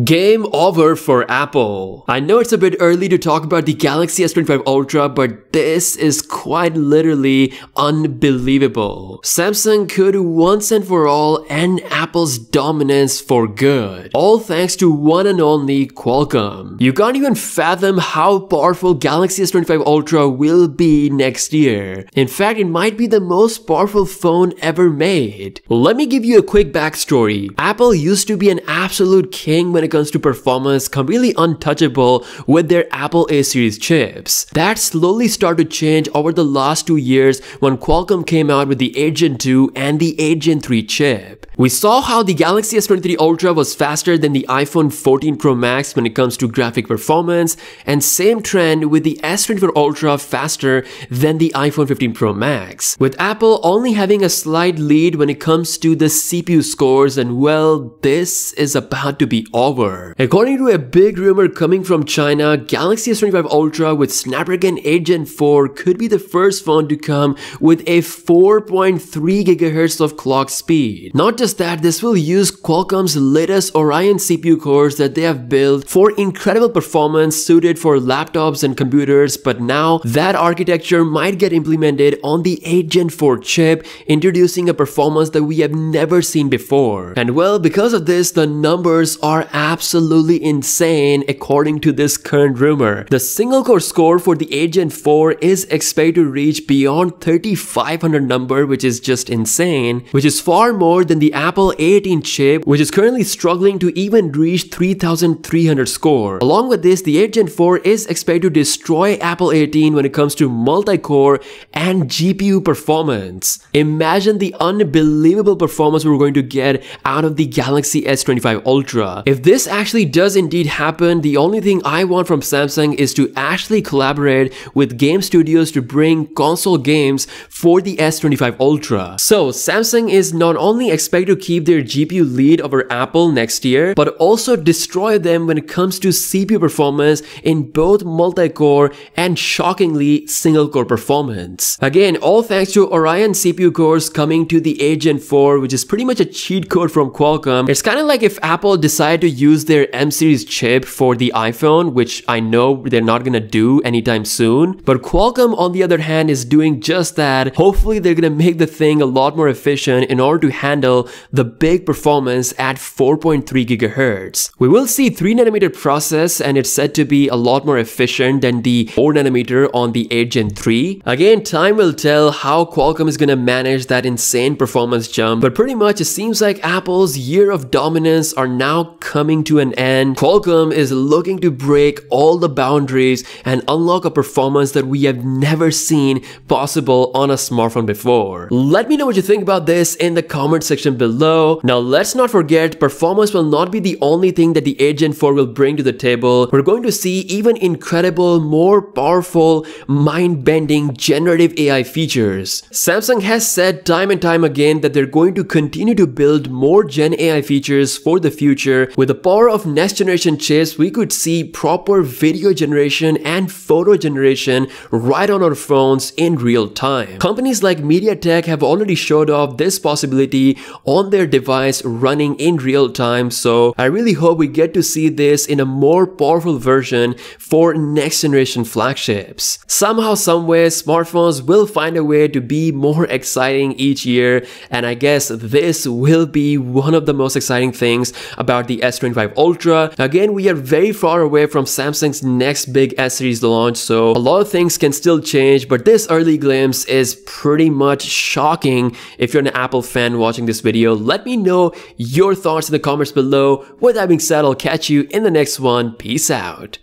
Game over for Apple. I know it's a bit early to talk about the Galaxy S25 Ultra, but this is quite literally unbelievable. Samsung could once and for all end Apple's dominance for good, all thanks to one and only Qualcomm. You can't even fathom how powerful Galaxy S25 Ultra will be next year. In fact, it might be the most powerful phone ever made. Let me give you a quick backstory. Apple used to be an absolute king when it comes to performance, completely untouchable with their Apple A series chips. That slowly started to change over the last 2 years when Qualcomm came out with the 8 Gen 2 and the 8 Gen 3 chip. We saw how the Galaxy S23 Ultra was faster than the iPhone 14 Pro Max when it comes to graphic performance, and same trend with the S24 Ultra faster than the iPhone 15 Pro Max. With Apple only having a slight lead when it comes to the CPU scores, and well, this is about to be over. According to a big rumor coming from China, Galaxy S25 Ultra with Snapdragon 8 Gen 4 could be the first phone to come with a 4.3 GHz of clock speed. Not just that, this will use Qualcomm's latest Orion CPU cores that they have built for incredible performance suited for laptops and computers, but now that architecture might get implemented on the 8 Gen 4 chip, introducing a performance that we have never seen before. And well, because of this, the numbers are absolutely insane according to this current rumor. The single core score for the 8 Gen 4 is expected to reach beyond 3500 number, which is just insane, which is far more than the Apple A18 chip, which is currently struggling to even reach 3300 score. Along with this, the 8 Gen 4 is expected to destroy Apple A18 when it comes to multi-core and GPU performance. Imagine the unbelievable performance we're going to get out of the Galaxy S25 Ultra. If this actually does indeed happen, the only thing I want from Samsung is to actually collaborate with game studios to bring console games for the S25 Ultra. So Samsung is not only expected to keep their GPU lead over Apple next year, but also destroy them when it comes to CPU performance in both multi-core and shockingly single-core performance. Again, all thanks to Orion CPU cores coming to the 8 Gen 4, which is pretty much a cheat code from Qualcomm. It's kind of like if Apple decided to use their M series chip for the iPhone, which I know they're not gonna do anytime soon, but Qualcomm on the other hand is doing just that. Hopefully they're gonna make the thing a lot more efficient in order to handle the big performance at 4.3 GHz. We will see 3nm process, and it's said to be a lot more efficient than the 4nm on the 8 Gen 3. Again, time will tell how Qualcomm is gonna manage that insane performance jump, but pretty much it seems like Apple's year of dominance are now coming to an end. Qualcomm is looking to break all the boundaries and unlock a performance that we have never seen possible on a smartphone before. Let me know what you think about this in the comment section below. Now let's not forget, performance will not be the only thing that the 8 Gen 4 will bring to the table. We're going to see even incredible, more powerful, mind-bending generative AI features. Samsung has said time and time again that they're going to continue to build more Gen AI features for the future. With the power of next generation chips, we could see proper video generation and photo generation right on our phones in real time. Companies like MediaTek have already showed off this possibility on their device running in real time, so I really hope we get to see this in a more powerful version for next generation flagships. Somehow, someway, smartphones will find a way to be more exciting each year, and I guess this will be one of the most exciting things about the S25 Ultra. Again, we are very far away from Samsung's next big S series launch, so a lot of things can still change, but this early glimpse is pretty much shocking. If you're an Apple fan watching this video, let me know your thoughts in the comments below. With that being said, I'll catch you in the next one. Peace out.